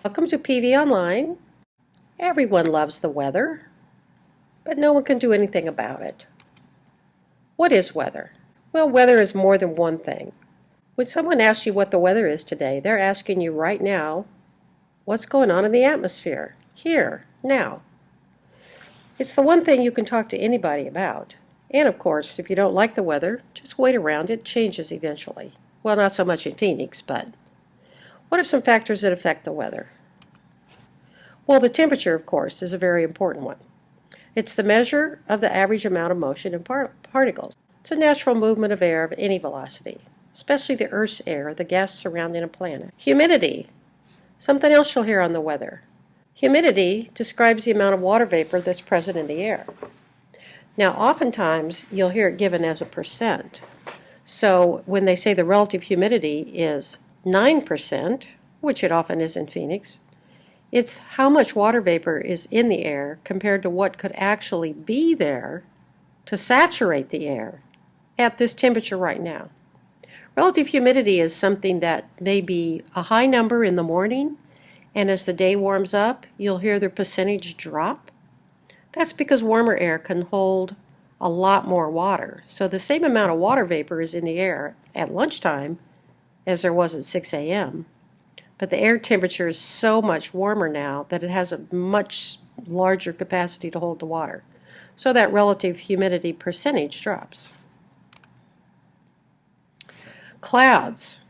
Welcome to PV Online. Everyone loves the weather, but no one can do anything about it. What is weather? Well, weather is more than one thing. When someone asks you what the weather is today, they're asking you right now, what's going on in the atmosphere? Here, now. It's the one thing you can talk to anybody about. And of course, if you don't like the weather, just wait around. It changes eventually. Well, not so much in Phoenix, but what are some factors that affect the weather? Well, the temperature, of course, is a very important one. It's the measure of the average amount of motion in particles. It's a natural movement of air of any velocity, especially the Earth's air, the gas surrounding a planet. Humidity, something else you'll hear on the weather. Humidity describes the amount of water vapor that's present in the air. Now, oftentimes, you'll hear it given as a percent. So when they say the relative humidity is 9%, which it often is in Phoenix, it's how much water vapor is in the air compared to what could actually be there to saturate the air at this temperature right now. Relative humidity is something that may be a high number in the morning, and as the day warms up, you'll hear the percentage drop. That's because warmer air can hold a lot more water. So the same amount of water vapor is in the air at lunchtime as there was at 6 a.m., but the air temperature is so much warmer now that it has a much larger capacity to hold the water. So that relative humidity percentage drops. Clouds.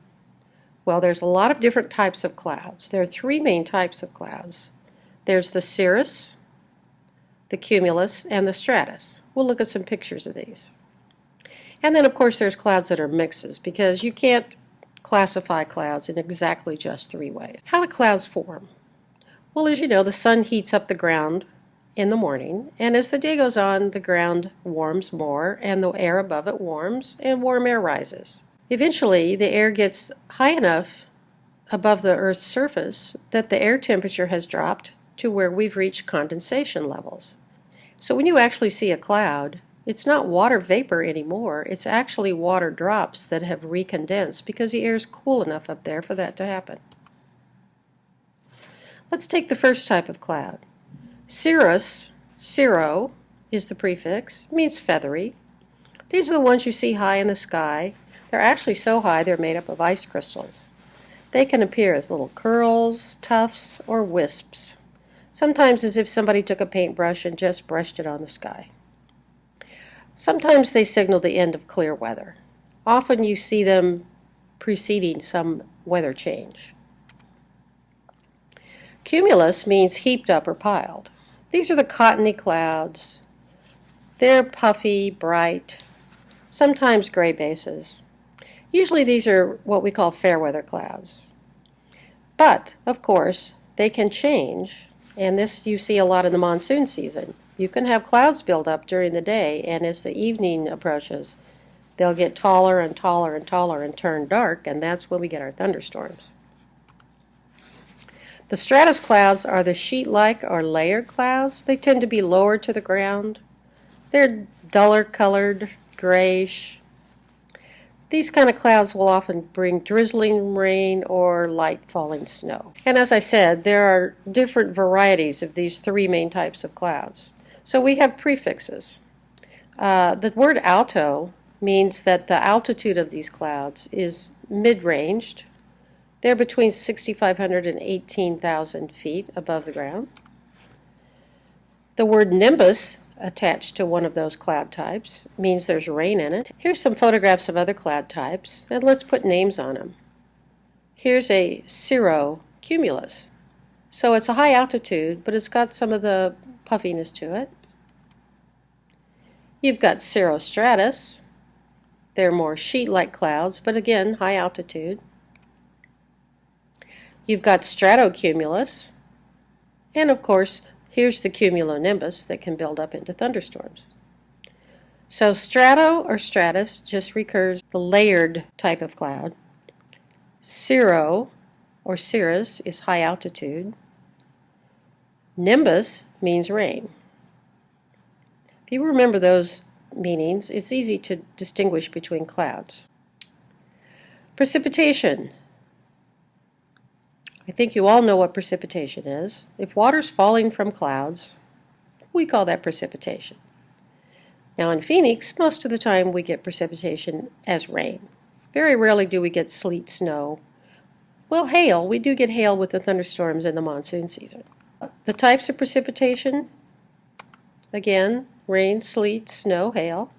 Well, there's a lot of different types of clouds. There are three main types of clouds. There's the cirrus, the cumulus, and the stratus. We'll look at some pictures of these. And then, of course, there's clouds that are mixes, because you can't classify clouds in exactly just three ways. How do clouds form? Well, as you know, the sun heats up the ground in the morning, and as the day goes on, the ground warms more, and the air above it warms, and warm air rises. Eventually, the air gets high enough above the Earth's surface that the air temperature has dropped to where we've reached condensation levels. So when you actually see a cloud, it's not water vapor anymore, it's actually water drops that have recondensed because the air is cool enough up there for that to happen. Let's take the first type of cloud. Cirrus, cirro is the prefix, means feathery. These are the ones you see high in the sky. They're actually so high they're made up of ice crystals. They can appear as little curls, tufts, or wisps, sometimes as if somebody took a paintbrush and just brushed it on the sky. Sometimes they signal the end of clear weather. Often you see them preceding some weather change. Cumulus means heaped up or piled. These are the cottony clouds. They're puffy, bright, sometimes gray bases. Usually these are what we call fair weather clouds. But, of course, they can change, and this you see a lot in the monsoon season. You can have clouds build up during the day, and as the evening approaches, they'll get taller and taller and taller and turn dark, and that's when we get our thunderstorms. The stratus clouds are the sheet-like or layered clouds. They tend to be lower to the ground. They're duller colored, grayish. These kind of clouds will often bring drizzling rain or light falling snow. And as I said, there are different varieties of these three main types of clouds. So we have prefixes. The word alto means that the altitude of these clouds is mid-ranged. They're between 6,500 and 18,000 feet above the ground. The word nimbus, attached to one of those cloud types, means there's rain in it. Here's some photographs of other cloud types, and let's put names on them. Here's a cirrocumulus. So it's a high altitude, but it's got some of the puffiness to it. You've got cirrostratus. They're more sheet-like clouds, but again, high altitude. You've got stratocumulus, and of course, here's the cumulonimbus that can build up into thunderstorms. So strato or stratus just recurs the layered type of cloud. Cirro or cirrus is high altitude. Nimbus means rain. If you remember those meanings, it's easy to distinguish between clouds. Precipitation. I think you all know what precipitation is. If water's falling from clouds, we call that precipitation. Now in Phoenix, most of the time we get precipitation as rain. Very rarely do we get sleet, snow. Well, hail. We do get hail with the thunderstorms in the monsoon season. The types of precipitation, again, rain, sleet, snow, hail.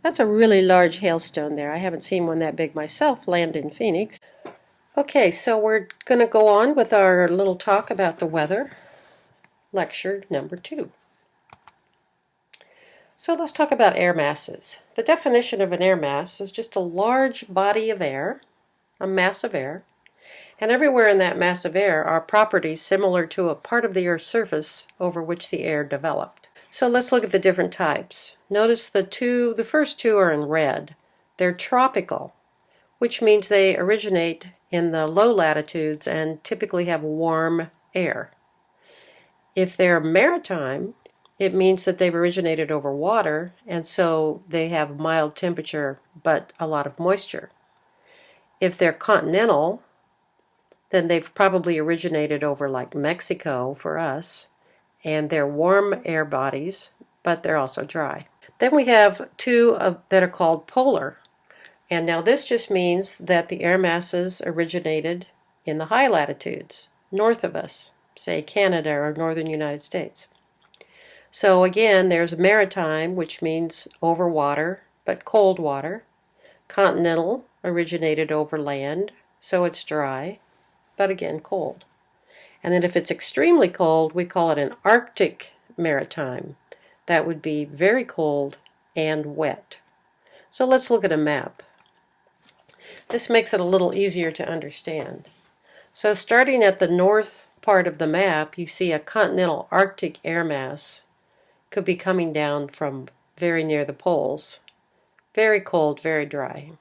That's a really large hailstone there. I haven't seen one that big myself land in Phoenix. Okay, so we're going to go on with our little talk about the weather, lecture number 2. So let's talk about air masses. The definition of an air mass is just a large body of air, a mass of air, and everywhere in that mass of air are properties similar to a part of the Earth's surface over which the air developed. So let's look at the different types. Notice the first two are in red. They're tropical, which means they originate in the low latitudes and typically have warm air. If they're maritime, it means that they've originated over water, and so they have mild temperature but a lot of moisture. If they're continental, then they've probably originated over like Mexico for us, and they're warm air bodies, but they're also dry. Then we have two that are called polar. And now this just means that the air masses originated in the high latitudes, north of us, say Canada or northern United States. So again, there's maritime, which means over water, but cold water. Continental originated over land, so it's dry, but again cold. And then if it's extremely cold, we call it an Arctic maritime. That would be very cold and wet. So let's look at a map. This makes it a little easier to understand. So starting at the north part of the map, you see a continental Arctic air mass. Could be coming down from very near the poles. Very cold, very dry.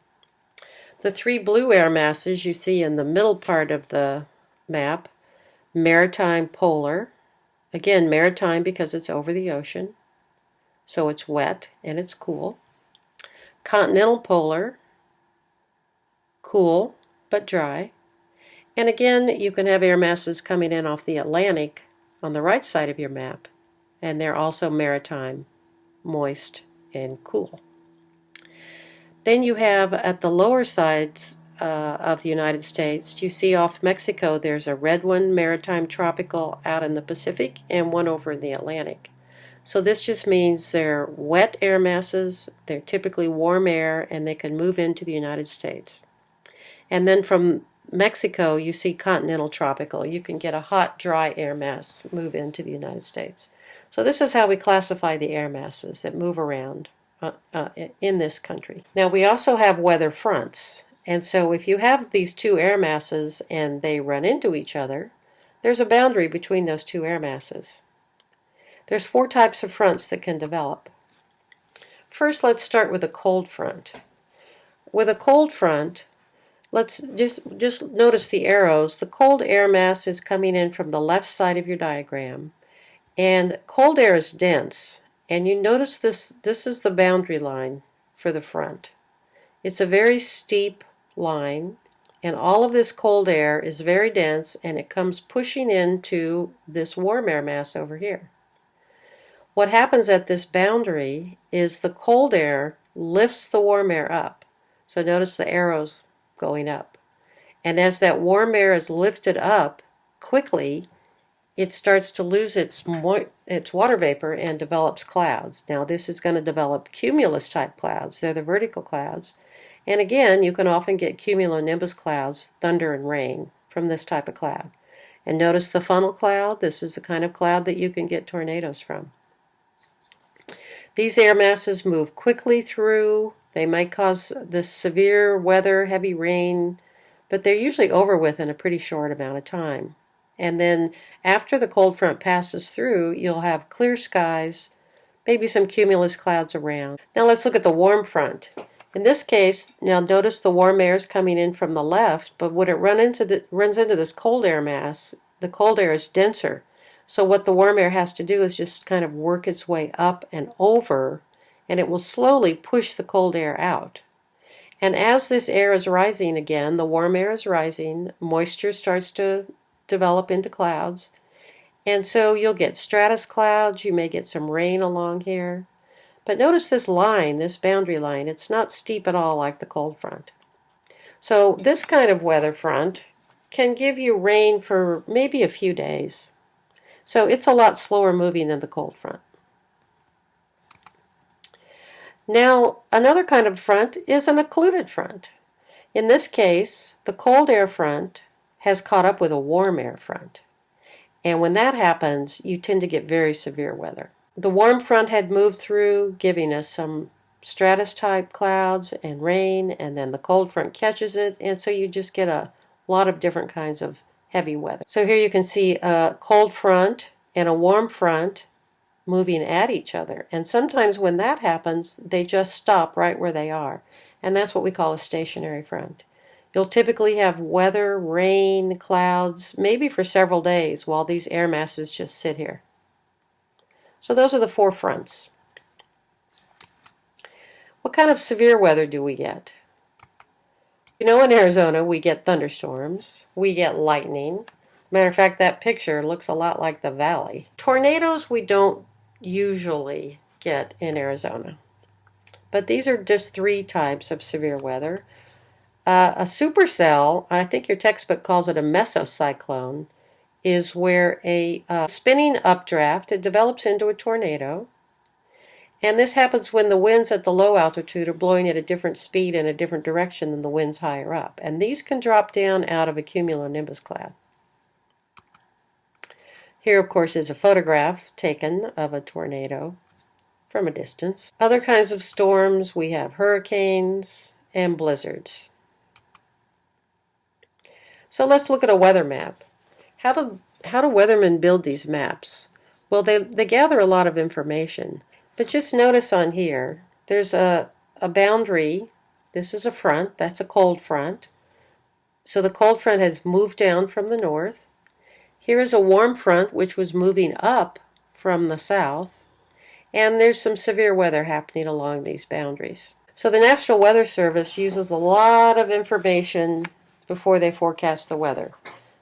The 3 blue air masses you see in the middle part of the map, maritime polar. Again, maritime because it's over the ocean, so it's wet and it's cool. Continental polar, cool but dry. And again, you can have air masses coming in off the Atlantic on the right side of your map, and they're also maritime, moist, and cool. Then you have at the lower sides of the United States, you see off Mexico, there's a red one, maritime tropical, out in the Pacific, and one over in the Atlantic. So this just means they're wet air masses, they're typically warm air, and they can move into the United States. And then from Mexico, you see continental tropical. You can get a hot, dry air mass move into the United States. So this is how we classify the air masses that move around in this country. Now we also have weather fronts. And so if you have these 2 air masses and they run into each other, there's a boundary between those 2 air masses. There's 4 types of fronts that can develop. First, let's start with a cold front. With a cold front, let's just notice the arrows. The cold air mass is coming in from the left side of your diagram. And cold air is dense. And you notice this is the boundary line for the front. It's a very steep line, and all of this cold air is very dense, and it comes pushing into this warm air mass over here. What happens at this boundary is the cold air lifts the warm air up. So notice the arrows going up. And as that warm air is lifted up quickly, it starts to lose its water vapor and develops clouds. Now this is going to develop cumulus type clouds. They're the vertical clouds. And again, you can often get cumulonimbus clouds, thunder and rain, from this type of cloud. And notice the funnel cloud. This is the kind of cloud that you can get tornadoes from. These air masses move quickly through. They might cause this severe weather, heavy rain, but they're usually over with in a pretty short amount of time. And then after the cold front passes through, you'll have clear skies, maybe some cumulus clouds around. Now let's look at the warm front. In this case, now notice the warm air is coming in from the left, but when it runs into this cold air mass, the cold air is denser. So what the warm air has to do is just kind of work its way up and over, and it will slowly push the cold air out. And as this air is rising again, the warm air is rising, moisture starts to develop into clouds. And so you'll get stratus clouds, you may get some rain along here. But notice this line, this boundary line, it's not steep at all like the cold front. So this kind of weather front can give you rain for maybe a few days. So it's a lot slower moving than the cold front. Now, another kind of front is an occluded front. In this case, the cold air front has caught up with a warm air front. And when that happens, you tend to get very severe weather. The warm front had moved through, giving us some stratus-type clouds and rain, and then the cold front catches it, and so you just get a lot of different kinds of heavy weather. So here you can see a cold front and a warm front moving at each other. And sometimes when that happens, they just stop right where they are. And that's what we call a stationary front. You'll typically have weather, rain, clouds, maybe for several days while these air masses just sit here. So those are the four fronts. What kind of severe weather do we get? You know, in Arizona, we get thunderstorms, we get lightning. Matter of fact, that picture looks a lot like the valley. Tornadoes we don't usually get in Arizona. But these are just three types of severe weather. A supercell, I think your textbook calls it a mesocyclone, is where a spinning updraft, it develops into a tornado. And this happens when the winds at the low altitude are blowing at a different speed in a different direction than the winds higher up. And these can drop down out of a cumulonimbus cloud. Here, of course, is a photograph taken of a tornado from a distance. Other kinds of storms, we have hurricanes and blizzards. So let's look at a weather map. How do weathermen build these maps? Well, they gather a lot of information. But just notice on here, there's a boundary. This is a front. That's a cold front. So the cold front has moved down from the north. Here is a warm front, which was moving up from the south. And there's some severe weather happening along these boundaries. So the National Weather Service uses a lot of information before they forecast the weather.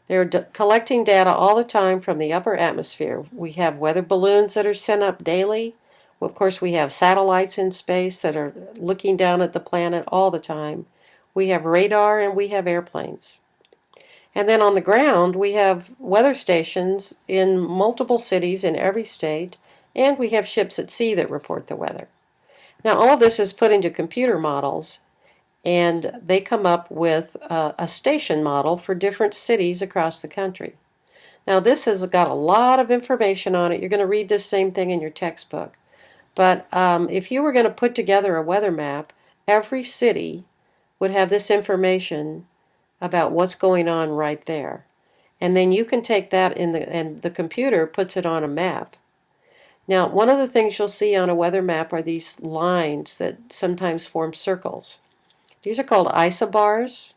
They're collecting data all the time from the upper atmosphere. We have weather balloons that are sent up daily. Well, of course, we have satellites in space that are looking down at the planet all the time. We have radar and we have airplanes. And then on the ground, we have weather stations in multiple cities in every state, and we have ships at sea that report the weather. Now, all of this is put into computer models, and they come up with a station model for different cities across the country. Now, this has got a lot of information on it. You're going to read this same thing in your textbook. But if you were going to put together a weather map, every city would have this information about what's going on right there. And then you can take that and the computer puts it on a map. Now, one of the things you'll see on a weather map are these lines that sometimes form circles. These are called isobars.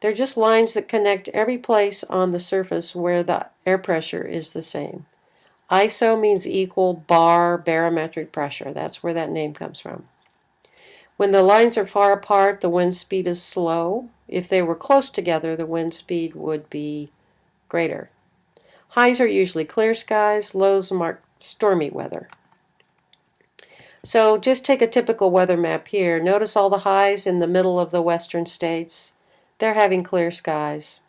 They're just lines that connect every place on the surface where the air pressure is the same. ISO means equal, bar, barometric pressure. That's where that name comes from. When the lines are far apart, the wind speed is slow. If they were close together, the wind speed would be greater. Highs are usually clear skies, lows mark stormy weather. So just take a typical weather map here. Notice all the highs in the middle of the western states. They're having clear skies.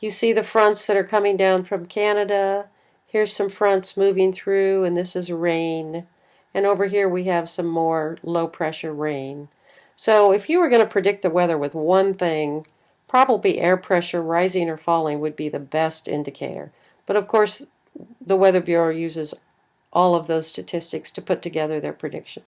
You see the fronts that are coming down from Canada. Here's some fronts moving through, and this is rain. And over here we have some more low-pressure rain. So if you were going to predict the weather with one thing, probably air pressure rising or falling would be the best indicator. But of course, the Weather Bureau uses all of those statistics to put together their prediction.